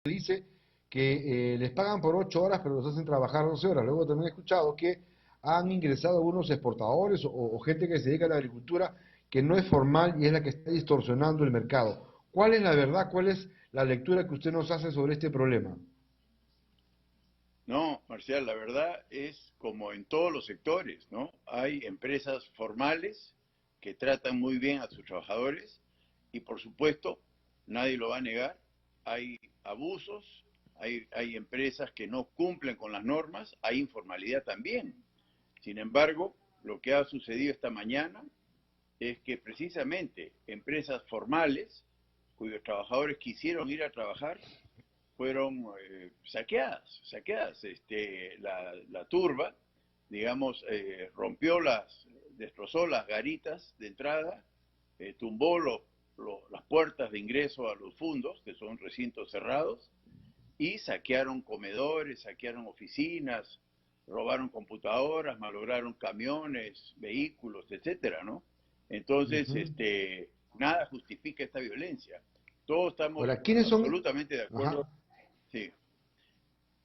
dice que les pagan por 8 horas, pero los hacen trabajar 12 horas. Luego también he escuchado que han ingresado algunos exportadores o gente que se dedica a la agricultura que no es formal y es la que está distorsionando el mercado. ¿Cuál es la verdad? ¿Cuál es la lectura que usted nos hace sobre este problema? No, Marcial, la verdad es como en todos los sectores, ¿no? Hay empresas formales que tratan muy bien a sus trabajadores y por supuesto, nadie lo va a negar, hay abusos, hay empresas que no cumplen con las normas, hay informalidad también. Sin embargo, lo que ha sucedido esta mañana es que precisamente empresas formales cuyos trabajadores quisieron ir a trabajar fueron saqueadas. La turba, digamos, destrozó las garitas de entrada, tumbó las puertas de ingreso a los fundos, que son recintos cerrados, y saquearon comedores, saquearon oficinas, robaron computadoras, malograron camiones, vehículos, etcétera, ¿no? Entonces, Ujú. nada justifica esta violencia. Todos estamos Ahora, ¿quiénes son? absolutamente de Ajá. acuerdo. Sí,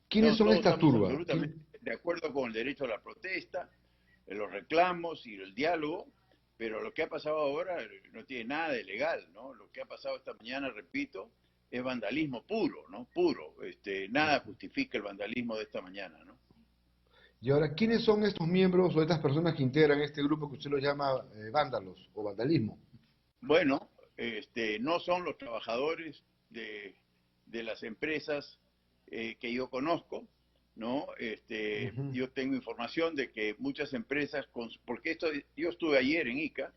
¿Quiénes no, son todos estas estamos turbas? absolutamente de acuerdo con el derecho a la protesta, los reclamos y el diálogo, pero lo que ha pasado ahora no tiene nada de legal, ¿no? Lo que ha pasado esta mañana, repito, es vandalismo puro, ¿no? Puro. Nada justifica el vandalismo de esta mañana, ¿no? Y ahora, ¿quiénes son estos miembros o estas personas que integran este grupo que usted lo llama vándalos o vandalismo? Bueno, no son los trabajadores de las empresas que yo conozco, ¿no? Ujú. Yo tengo información de que muchas empresas, porque yo estuve ayer en Ica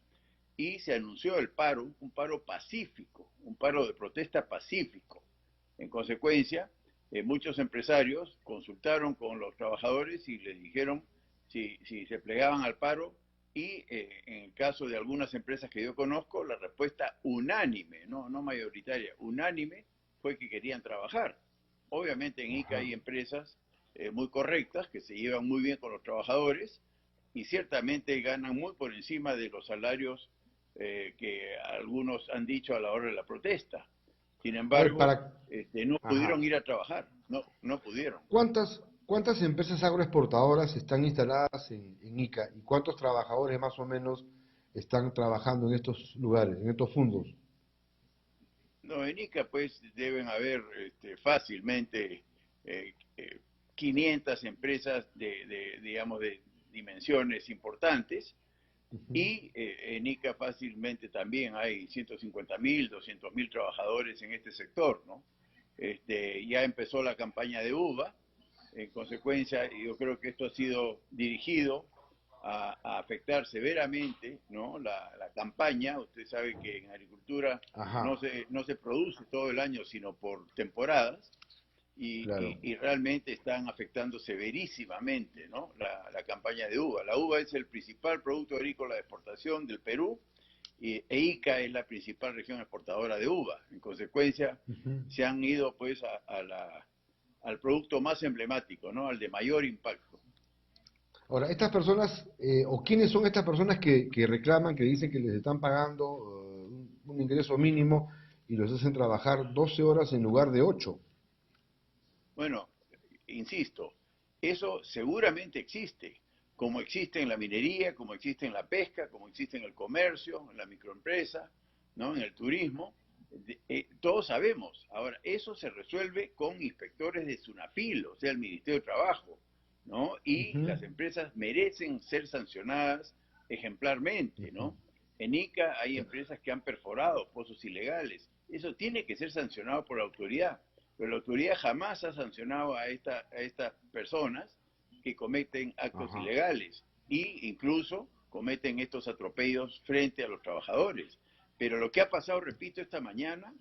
y se anunció el paro, un paro pacífico, un paro de protesta pacífico. En consecuencia, muchos empresarios consultaron con los trabajadores y les dijeron si se plegaban al paro y en el caso de algunas empresas que yo conozco, la respuesta unánime, no mayoritaria, unánime, fue que querían trabajar. Obviamente en ICA Ajá. hay empresas muy correctas que se llevan muy bien con los trabajadores y ciertamente ganan muy por encima de los salarios que algunos han dicho a la hora de la protesta. Sin A ver, embargo, no pudieron Ajá. ir a trabajar, no pudieron. ¿Cuántas empresas agroexportadoras están instaladas en Ica y cuántos trabajadores más o menos están trabajando en estos lugares, en estos fundos? No, en ICA pues deben haber fácilmente eh, eh, 500 empresas digamos, de dimensiones importantes Ujú. y en ICA fácilmente también hay 150.000, 200.000 trabajadores en este sector, ¿no? Ya empezó la campaña de uva, en consecuencia, yo creo que esto ha sido dirigido a afectar severamente, ¿no? La campaña. Usted sabe que en agricultura Ajá, no se produce todo el año, sino por temporadas, claro. y realmente están afectando severísimamente, ¿no? La campaña de uva. La uva es el principal producto agrícola de exportación del Perú e Ica es la principal región exportadora de uva. En consecuencia, Ujú. se han ido pues al producto más emblemático, ¿no? Al de mayor impacto. Ahora, estas personas, o quiénes son estas personas que reclaman, que dicen que les están pagando un ingreso mínimo y los hacen trabajar 12 horas en lugar de 8? Bueno, insisto, eso seguramente existe, como existe en la minería, como existe en la pesca, como existe en el comercio, en la microempresa, ¿no? En el turismo. Todos sabemos. Ahora, eso se resuelve con inspectores de SUNAFIL, o sea, el Ministerio de Trabajo, ¿no? Y Ujú, las empresas merecen ser sancionadas ejemplarmente, ujú. ¿no? En ICA hay empresas que han perforado pozos ilegales. Eso tiene que ser sancionado por la autoridad, pero la autoridad jamás ha sancionado a estas personas que cometen actos Ajá. ilegales e incluso cometen estos atropellos frente a los trabajadores. Pero lo que ha pasado, repito, esta mañana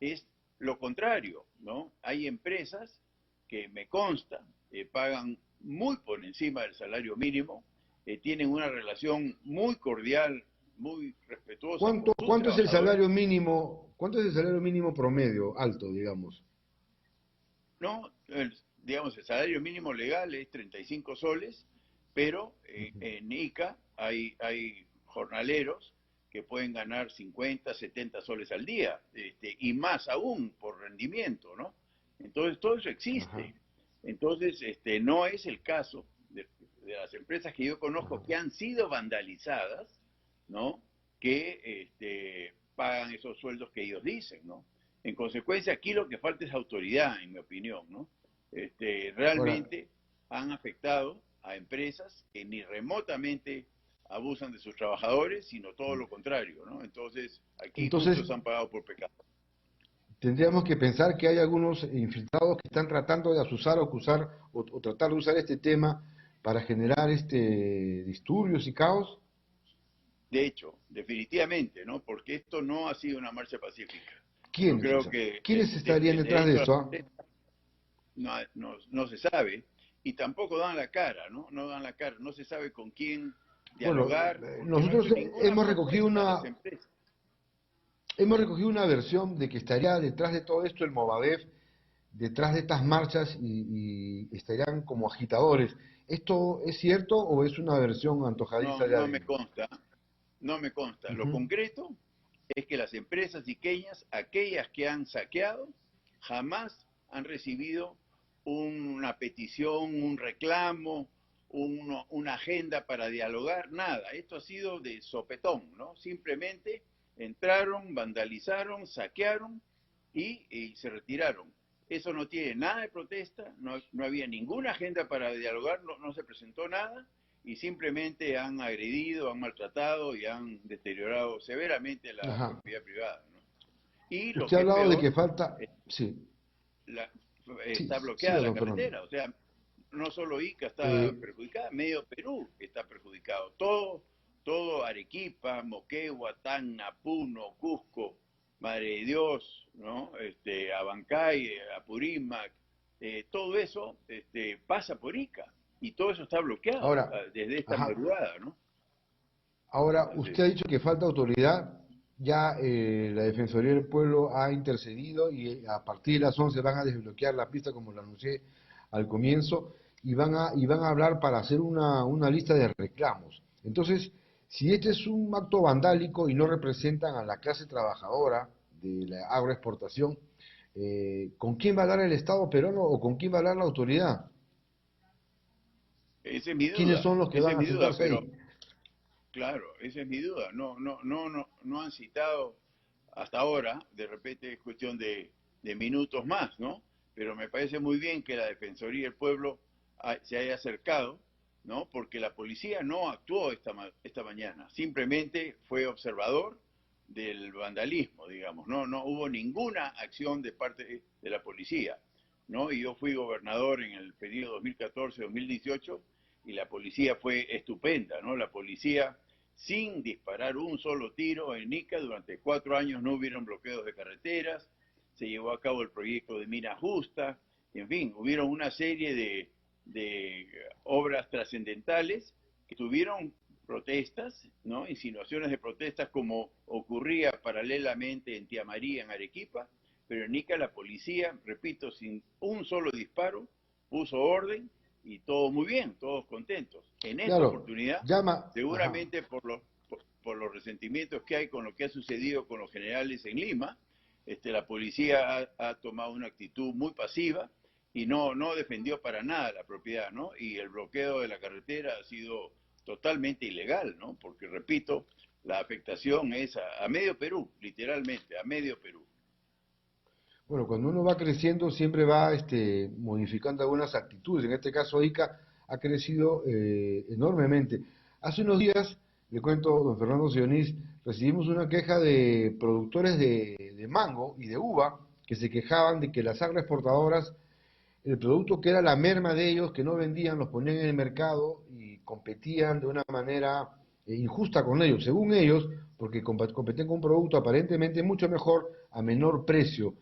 es lo contrario, ¿no? Hay empresas que me consta pagan muy por encima del salario mínimo, tienen una relación muy cordial, muy respetuosa con sus ¿Cuánto es el trabajadores. salario mínimo? ¿Cuánto es el salario mínimo promedio, alto, digamos? No, digamos, el salario mínimo legal es 35 soles, pero Ujú. en ICA hay jornaleros que pueden ganar 50, 70 soles al día, y más aún por rendimiento, ¿no? Entonces, todo eso Ajá, existe. Entonces, no es el caso de las empresas que yo conozco ajá. que han sido vandalizadas, ¿no? Que pagan esos sueldos que ellos dicen, ¿no? En consecuencia, aquí lo que falta es autoridad, en mi opinión, ¿no? Ahora, Realmente han afectado a empresas que ni remotamente abusan de sus trabajadores, sino todo lo contrario, ¿no? Entonces, aquí entonces justos han pagado por pecado. tendríamos que pensar que hay algunos infiltrados que están tratando de asusar o acusar o tratar de usar este tema para generar disturbios y caos. De hecho, definitivamente, ¿no? Porque esto no ha sido una marcha pacífica. Yo ¿Quiénes? O creo sea, que ¿quiénes estarían el detrás de derecho a la esto? ¿Ah? protesta no se sabe y tampoco dan la cara, ¿no? No dan la cara, no se sabe con quién Bueno, dialogar porque no ha nosotros hecho ninguna propuesta a las empresas. hemos recogido una versión de que estaría detrás de todo esto el Movadef, detrás de estas marchas y estarían como agitadores. ¿Esto es cierto o es una versión No, antojadiza de no me alguien? consta, no me consta. Lo Ujú. concreto es que las empresas iqueñas, aquellas que han saqueado, jamás han recibido una petición, un reclamo, una agenda para dialogar, nada. Esto ha sido de sopetón, ¿no? Simplemente entraron, vandalizaron, saquearon y se retiraron. Eso no tiene nada de protesta, no había ninguna agenda para dialogar, no se presentó nada y simplemente han agredido, han maltratado y han deteriorado severamente la Ajá. propiedad privada, ¿no? Y lo Usted ha que es hablado de que peor, falta... eh, Sí, la- sí, está bloqueada siga, la don Fernando. carretera. O sea, no solo Ica está Eh, perjudicada, medio Perú está perjudicado. Todo Arequipa, Moquegua, Tacna, Puno, Cusco, Madre de Dios, ¿no? Abancay, Apurímac, todo eso pasa por Ica y todo eso está bloqueado ahora, desde esta ajá. madrugada, ¿no? Ahora, Así usted ha dicho que falta autoridad. Ya la Defensoría del Pueblo ha intercedido y a partir de las 11 van a desbloquear la pista, como lo anuncié al comienzo, y van a hablar para hacer una lista de reclamos. Entonces, si este es un acto vandálico y no representan a la clase trabajadora de la agroexportación, ¿con quién va a hablar el Estado peruano o con quién va a hablar la autoridad? ¿Quiénes son los que esa es van a mi duda, sentarse pero ahí? claro, esa es mi duda. No han citado hasta ahora, de repente es cuestión de minutos más, ¿no? Pero me parece muy bien que la Defensoría del Pueblo se haya acercado, ¿no? Porque la policía no actuó esta mañana, simplemente fue observador del vandalismo, digamos, no hubo ninguna acción de parte de la policía, ¿no? Y yo fui gobernador en el periodo 2014-2018 y la policía fue estupenda, ¿no? La policía sin disparar un solo tiro en Ica. Durante 4 años no hubieron bloqueos de carreteras, se llevó a cabo el proyecto de mina justa, en fin, hubieron una serie de obras trascendentales que tuvieron protestas, ¿no? Insinuaciones de protestas como ocurría paralelamente en Tía María, en Arequipa, pero en Ica la policía, repito, sin un solo disparo, puso orden y todo muy bien, todos contentos. En esta Claro, oportunidad, llama, ajá. seguramente por los resentimientos que hay con lo que ha sucedido con los generales en Lima, la policía ha tomado una actitud muy pasiva y no defendió para nada la propiedad, ¿no? Y el bloqueo de la carretera ha sido totalmente ilegal, ¿no? Porque, repito, la afectación es a medio Perú, literalmente, a medio Perú. Bueno, cuando uno va creciendo siempre va modificando algunas actitudes. En este caso, ICA ha crecido enormemente. Hace unos días, le cuento, don Fernando Sionís, recibimos una queja de productores de mango y de uva que se quejaban de que las agroexportadoras, el producto que era la merma de ellos, que no vendían, los ponían en el mercado y competían de una manera injusta con ellos, según ellos, porque competían con un producto aparentemente mucho mejor a menor precio.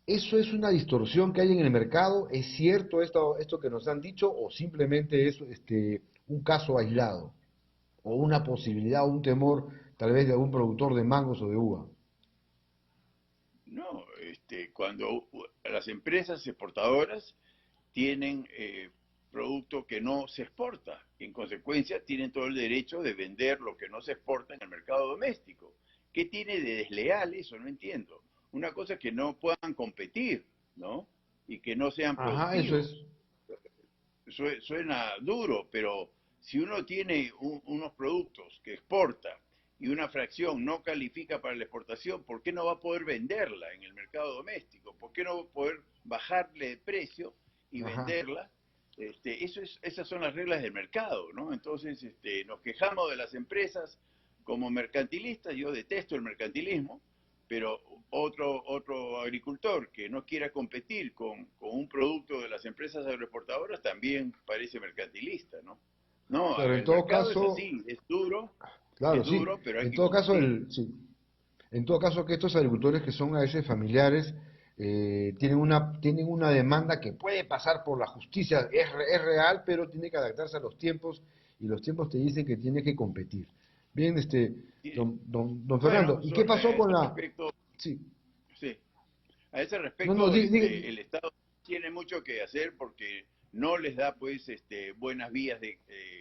¿Eso es una distorsión que hay en el mercado? ¿Es cierto esto que nos han dicho o simplemente es un caso aislado? ¿O una posibilidad o un temor tal vez de algún productor de mangos o de uva? No, cuando las empresas exportadoras tienen producto que no se exporta, y en consecuencia tienen todo el derecho de vender lo que no se exporta en el mercado doméstico. ¿Qué tiene de desleal eso? No entiendo. Una cosa es que no puedan competir, ¿no? y que no sean Ajá, eso productivos. es. Suena duro, pero si uno tiene unos productos que exporta y una fracción no califica para la exportación, ¿por qué no va a poder venderla en el mercado doméstico? ¿Por qué no va a poder bajarle de precio y Ajá. venderla? Esas son las reglas del mercado, ¿no? Entonces, nos quejamos de las empresas como mercantilistas. Yo detesto el mercantilismo, pero otro agricultor que no quiera competir con un producto de las empresas agroexportadoras también parece mercantilista, ¿no? No, Claro, en el todo mercado es caso, así, claro, es sí. duro, pero hay En que todo caso, competir. sí. En todo caso, que estos agricultores que son a veces familiares tienen una demanda que puede pasar por la justicia, es real, pero tiene que adaptarse a los tiempos y los tiempos te dicen que tiene que competir. Bien, Y, don Fernando, bueno, ¿y qué a pasó con ese la... respecto, Sí, sí, a ese no, no, respecto, el Estado tiene mucho que hacer porque no les da, pues, buenas vías de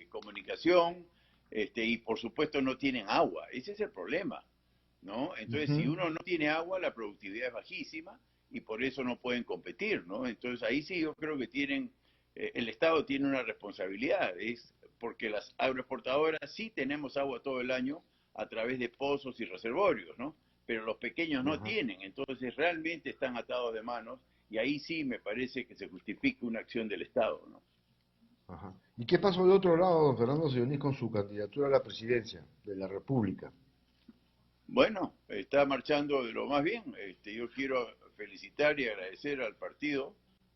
comunicación, y por supuesto no tienen agua. Ese es el problema, ¿no? Entonces, si ujú, uno no tiene agua, la productividad es bajísima y por eso no pueden competir, ¿no? Entonces, ahí sí yo creo que el Estado tiene una responsabilidad, es porque las agroexportadoras sí tenemos agua todo el año a través de pozos y reservorios, ¿no? Pero los pequeños no ajá, tienen, entonces realmente están atados de manos y ahí sí me parece que se justifica una acción del Estado, ¿no? ajá. ¿Y qué pasó de otro lado, don Fernando Sionis, con su candidatura a la presidencia de la República? Bueno, está marchando de lo más bien. Yo quiero felicitar y agradecer al partido,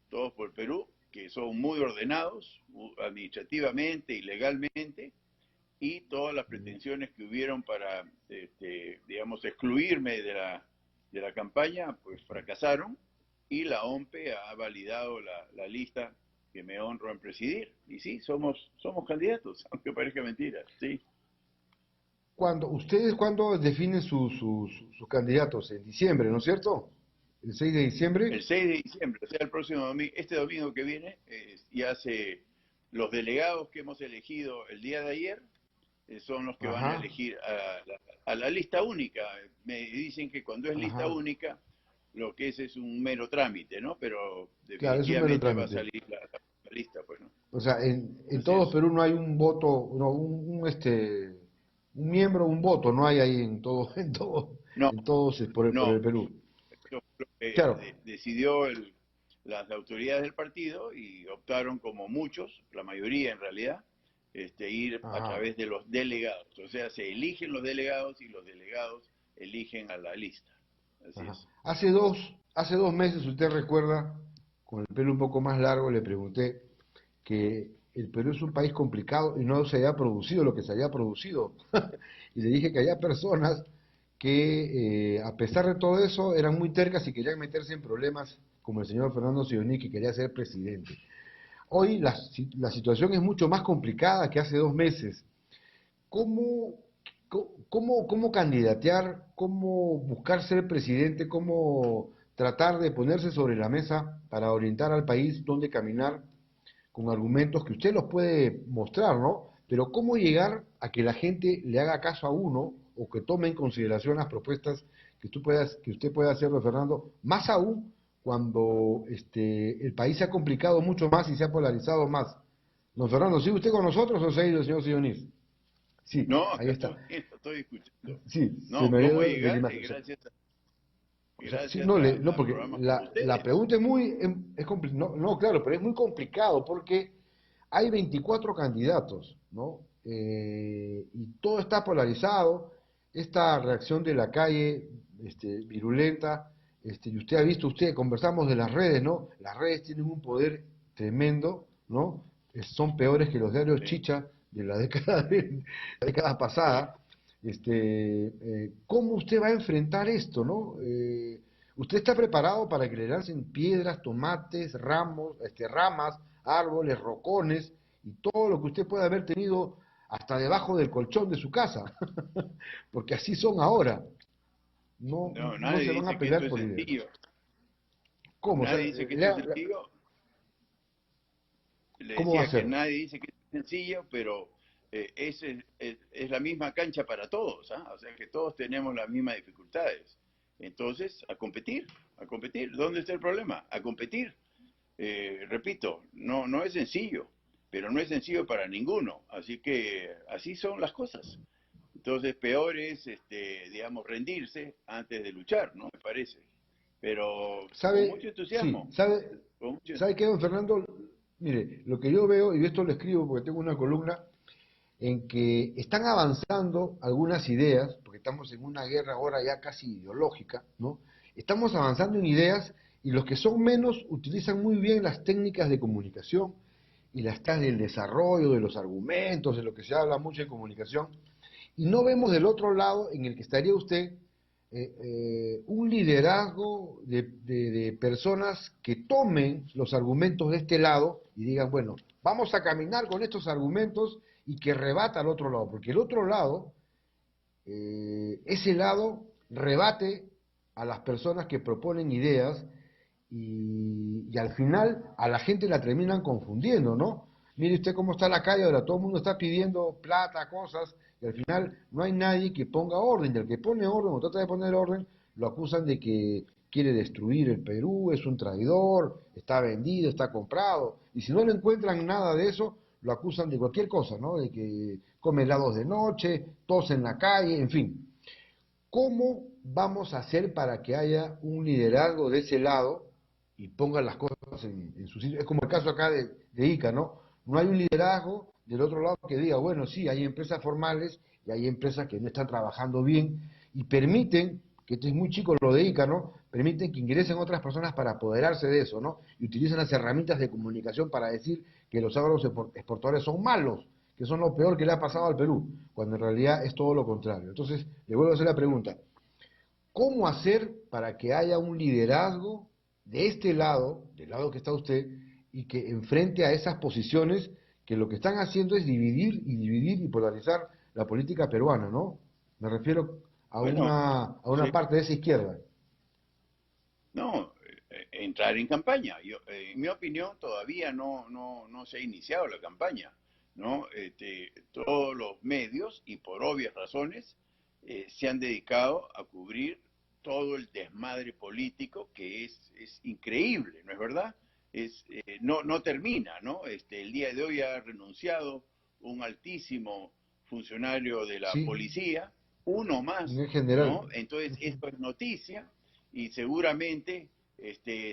Todos por el Perú, que son muy ordenados administrativamente y legalmente, y todas las Mm. pretensiones que hubieron para, digamos, excluirme de la campaña, pues fracasaron, y la OMPE ha validado la lista que me honro en presidir. Y sí, somos candidatos, aunque parezca mentira, sí. ¿Ustedes cuándo definen sus candidatos? En diciembre, ¿no es cierto? ¿El 6 de diciembre? El 6 de diciembre, o sea, el próximo domingo, este domingo que viene, los delegados que hemos elegido el día de ayer, son los que van a Ajá, elegir a la lista única. Me dicen que cuando es lista ajá. única, lo que es un mero trámite, ¿no? Pero Claro, es un mero definitivamente va a trámite. salir la lista, pues, ¿no? O sea, en Así todo es. Perú no hay un voto, no, un miembro, un voto, no hay ahí en todo, No, en todos por no, el Perú. eso fue lo que Claro, decidió las autoridades del partido y optaron como muchos, la mayoría en realidad, ir a ajá, través de los delegados. O sea, se eligen los delegados y los delegados eligen a la lista. Así ajá. es. Hace dos meses, usted recuerda, con el pelo un poco más largo, le pregunté que el Perú es un país complicado y no se haya producido lo que se haya producido. Y le dije que había personas que, a pesar de todo eso, eran muy tercas y querían meterse en problemas, como el señor Fernando Sioní, que quería ser presidente. Hoy la situación es mucho más complicada que hace 2 meses. ¿Cómo, cómo candidatear, cómo buscar ser presidente, cómo tratar de ponerse sobre la mesa para orientar al país dónde caminar con argumentos que usted los puede mostrar, ¿no? Pero cómo llegar a que la gente le haga caso a uno o que tome en consideración las propuestas que usted pueda hacer, don Fernando, más aún cuando el país se ha complicado mucho más y se ha polarizado más. Don Fernando, ¿sigue usted con nosotros o se ha ido el señor Sionis? Sí, No, ahí acá está. estoy escuchando. Sí, se No, me había ¿cómo ido de la llegar? imagen. O sea, sí, Gracias no, no, a porque programas como la ustedes. pregunta es no, no, claro, pero es muy complicado porque hay 24 candidatos, ¿no? Y todo está polarizado, esta reacción de la calle, virulenta, y usted ha visto, conversamos de las redes, ¿no? Las redes tienen un poder tremendo, ¿no? Son peores que los diarios Sí, chicha de la década, la década sí. pasada. ¿Cómo usted va a enfrentar esto, no? ¿Usted está preparado para que le lancen piedras, tomates, ramas, árboles, rocones y todo lo que usted pueda haber tenido hasta debajo del colchón de su casa? Porque así son ahora. No, No, no nadie se van a dice que esto pelear es por ideas. sencillo. ¿Cómo? O sea, Nadie dice que esto es sencillo. Le ¿cómo va a decía que ser? nadie dice que es sencillo, pero es la misma cancha para todos, ¿ah? O sea que todos tenemos las mismas dificultades. Entonces, a competir, a competir. ¿Dónde está el problema? A competir. repito, no es sencillo, pero no es sencillo para ninguno. Así que así son las cosas. Entonces, peor es, digamos, rendirse antes de luchar, ¿no? Me parece. Pero con mucho ¿Sabe? Sí, entusiasmo, con mucho ¿sabe qué, don Fernando? Mire, lo que yo veo, y esto lo escribo porque tengo una columna, en que están avanzando algunas ideas, porque estamos en una guerra ahora ya casi ideológica, ¿no? Estamos avanzando en ideas y los que son menos utilizan muy bien las técnicas de comunicación y las técnicas del desarrollo, de los argumentos, de lo que se habla mucho en comunicación, y no vemos del otro lado en el que estaría usted un liderazgo de personas que tomen los argumentos de este lado y digan, bueno, vamos a caminar con estos argumentos y que rebata al otro lado, porque el otro lado, ese lado rebate a las personas que proponen ideas y al final a la gente la terminan confundiendo, ¿no? Mire usted cómo está la calle, ahora todo el mundo está pidiendo plata, cosas, y al final no hay nadie que ponga orden, y el que pone orden o trata de poner orden, lo acusan de que quiere destruir el Perú, es un traidor, está vendido, está comprado, y si no le encuentran nada de eso, lo acusan de cualquier cosa, ¿no? De que come helados de noche, tos en la calle, en fin. ¿Cómo vamos a hacer para que haya un liderazgo de ese lado y ponga las cosas en su sitio? Es como el caso acá de ICA, ¿no? No hay un liderazgo del otro lado que diga, bueno, sí, hay empresas formales y hay empresas que no están trabajando bien y permiten, que esto es muy chico lo de ICA, ¿no? Permiten que ingresen otras personas para apoderarse de eso, ¿no? Y utilizan las herramientas de comunicación para decir que los agroexportadores son malos, que son lo peor que le ha pasado al Perú, cuando en realidad es todo lo contrario. Entonces, le vuelvo a hacer la pregunta, ¿cómo hacer para que haya un liderazgo de este lado, del lado que está usted, y que enfrente a esas posiciones que lo que están haciendo es dividir y polarizar la política peruana, ¿no? Me refiero bueno, a una sí, parte de esa izquierda. no, entrar en campaña. Yo, en mi opinión, todavía no se ha iniciado la campaña, ¿no? Todos los medios, y por obvias razones, se han dedicado a cubrir todo el desmadre político que es increíble, ¿no es verdad? No termina, ¿no? El día de hoy ha renunciado un altísimo funcionario de la Sí, policía, uno en más, general. ¿no? Entonces, esto es noticia y seguramente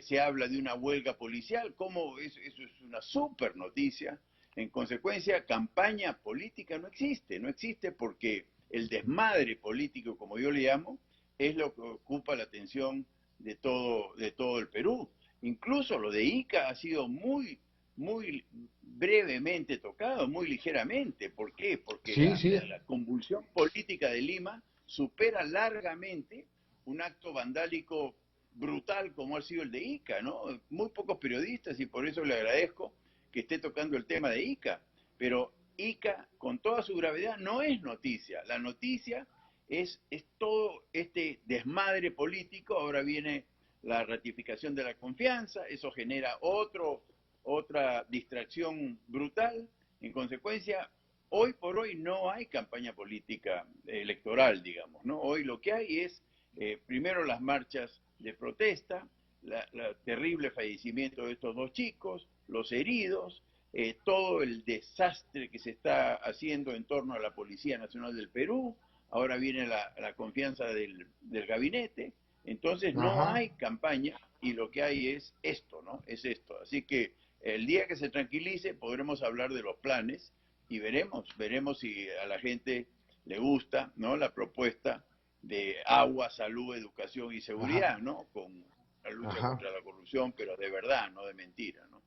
se habla de una huelga policial, como eso es una super noticia. En consecuencia, campaña política no existe porque el desmadre político, como yo le llamo, es lo que ocupa la atención de todo el Perú. Incluso lo de Ica ha sido muy brevemente tocado, muy ligeramente. ¿Por qué? Porque Sí, sí, la convulsión política de Lima supera largamente un acto vandálico brutal como ha sido el de Ica, ¿no? Muy pocos periodistas y por eso le agradezco que esté tocando el tema de Ica, pero Ica, con toda su gravedad, no es noticia. La noticia es todo este desmadre político. Ahora viene la ratificación de la confianza, eso genera otra distracción brutal. En consecuencia, hoy por hoy no hay campaña política electoral, digamos, ¿no? Hoy lo que hay es, primero, las marchas de protesta, la terrible fallecimiento de estos dos chicos, los heridos, todo el desastre que se está haciendo en torno a la Policía Nacional del Perú, ahora viene la confianza del gabinete, entonces no ajá. hay campaña y lo que hay es esto, ¿no? Es esto. Así que el día que se tranquilice podremos hablar de los planes y veremos si a la gente le gusta, ¿no? La propuesta de agua, salud, educación y Ajá, seguridad, ¿no? Con la lucha ajá. contra la corrupción, pero de verdad, no de mentira, ¿no?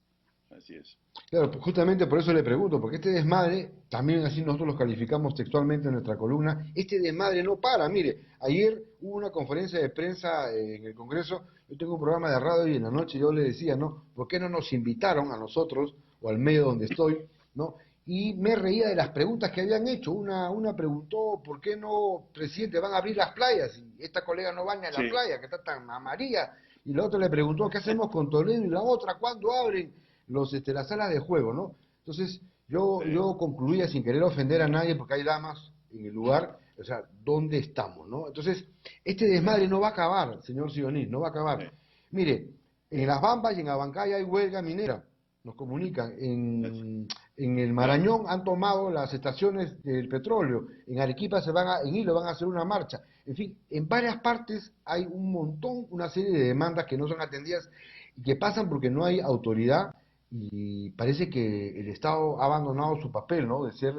Así es. Claro, justamente por eso le pregunto, porque este desmadre, también así nosotros lo calificamos textualmente en nuestra columna, este desmadre no para. Mire, ayer hubo una conferencia de prensa en el Congreso, yo tengo un programa de radio y en la noche yo le decía, ¿no? ¿Por qué no nos invitaron a nosotros o al medio donde estoy, ¿no? Y me reía de las preguntas que habían hecho. Una preguntó, ¿por qué no, presidente, van a abrir las playas? Y esta colega no baña en la Sí, playa, que está tan amarilla. Y la otra le preguntó, ¿qué hacemos con Toledo? Y la otra, ¿cuándo abren las salas de juego, ¿no? Entonces, sí, yo concluía sin querer ofender a nadie, porque hay damas en el lugar, o sea, ¿dónde estamos, no? Entonces, este sí, desmadre no va a acabar, señor Sionis, no va a acabar. sí. Mire, En Las Bambas y en Abancay hay huelga minera, nos comunican. En el Marañón han tomado las estaciones del petróleo. En Arequipa en Hilo van a hacer una marcha. En fin, en varias partes hay un montón, una serie de demandas que no son atendidas y que pasan porque no hay autoridad y parece que el Estado ha abandonado su papel, ¿no? De ser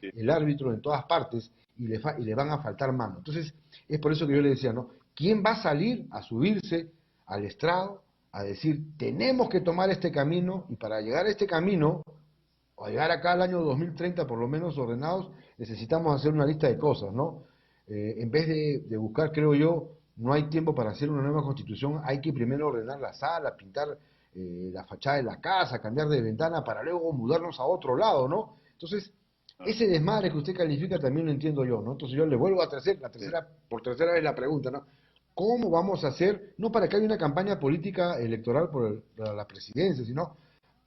el árbitro en todas partes y le van a faltar manos. Entonces, es por eso que yo le decía, ¿no? ¿Quién va a salir a subirse al estrado a decir, tenemos que tomar este camino y para llegar a este camino, o a llegar acá al año 2030 por lo menos ordenados, necesitamos hacer una lista de cosas, ¿no? En vez de buscar, creo yo, no hay tiempo para hacer una nueva constitución, hay que primero ordenar la sala, pintar la fachada de la casa, cambiar de ventana para luego mudarnos a otro lado, ¿no? Entonces, ese desmadre que usted califica también lo entiendo yo, ¿no? Entonces yo le vuelvo a hacer por tercera vez la pregunta, ¿no? ¿Cómo vamos a hacer, no para que haya una campaña política electoral para la presidencia, sino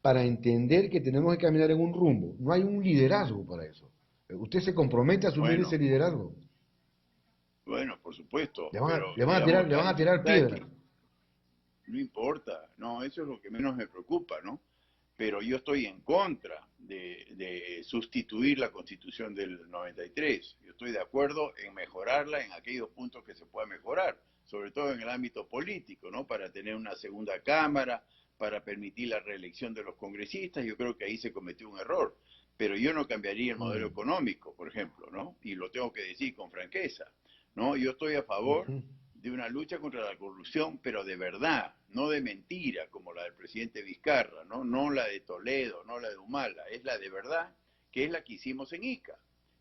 para entender que tenemos que caminar en un rumbo? No hay un liderazgo para eso. ¿Usted se compromete a asumir ese Bueno, liderazgo? bueno, por supuesto, Le van a, pero le van a tirar, digamos, le la van a tirar dificultad es que piedras. no importa, no, eso es lo que menos me preocupa, ¿no? Pero yo estoy en contra de sustituir la Constitución del 93. Yo estoy de acuerdo en mejorarla en aquellos puntos que se pueda mejorar, sobre todo en el ámbito político, ¿no? Para tener una segunda cámara, para permitir la reelección de los congresistas. Yo creo que ahí se cometió un error. Pero yo no cambiaría el modelo Mm, económico, por ejemplo, ¿no? Y lo tengo que decir con franqueza, ¿no? Yo estoy a favor ujú. de una lucha contra la corrupción, pero de verdad, no de mentira, como la del presidente Vizcarra, ¿no? No la de Toledo, no la de Humala, es la de verdad, que es la que hicimos en Ica.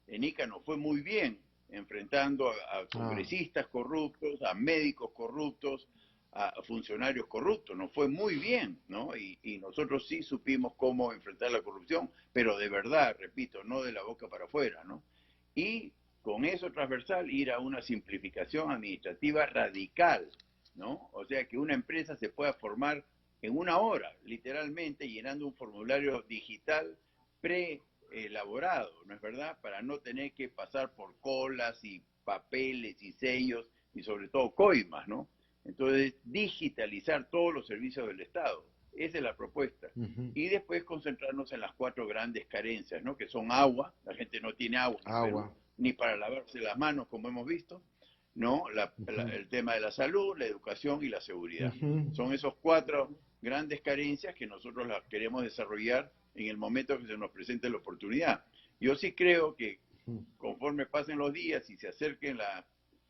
En Ica nos fue muy bien, enfrentando a Ah, congresistas corruptos, a médicos corruptos, a funcionarios corruptos, nos fue muy bien, ¿no? Y nosotros sí supimos cómo enfrentar la corrupción, pero de verdad, repito, no de la boca para afuera, ¿no? Y con eso transversal ir a una simplificación administrativa radical, ¿no? O sea, que una empresa se pueda formar en una hora, literalmente llenando un formulario digital preelaborado, ¿no es verdad? Para no tener que pasar por colas y papeles y sellos y sobre todo coimas, ¿no? Entonces, digitalizar todos los servicios del Estado. Esa es la propuesta. ujú. Y después concentrarnos en las cuatro grandes carencias, ¿no? Que son agua, la gente no tiene agua en el Perú, Agua. ni para lavarse las manos, como hemos visto, ¿no? Ujú, El tema de la salud, la educación y la seguridad. ujú. Son esos cuatro grandes carencias que nosotros las queremos desarrollar en el momento que se nos presente la oportunidad. Yo sí creo que Ujú. conforme pasen los días y se acerquen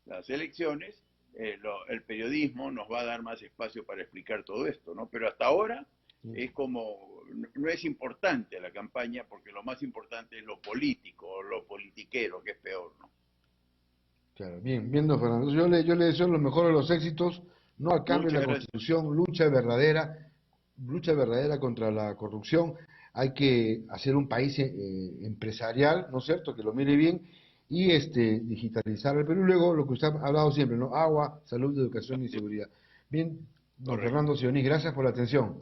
las elecciones, el periodismo nos va a dar más espacio para explicar todo esto, ¿no? Pero hasta ahora es como, no es importante la campaña porque lo más importante es lo político, lo politiquero, que es peor, ¿no? Claro, bien, bien, don Fernando. Yo le deseo lo mejor de los éxitos, no al cambio de Muchas la gracias. Constitución, lucha verdadera contra la corrupción. Hay que hacer un país empresarial, ¿no es cierto?, que lo mire bien y digitalizar el Perú. Luego, lo que usted ha hablado siempre, ¿no? Agua, salud, educación y seguridad. Bien, don Correcto. Fernando Sionís, gracias por la atención.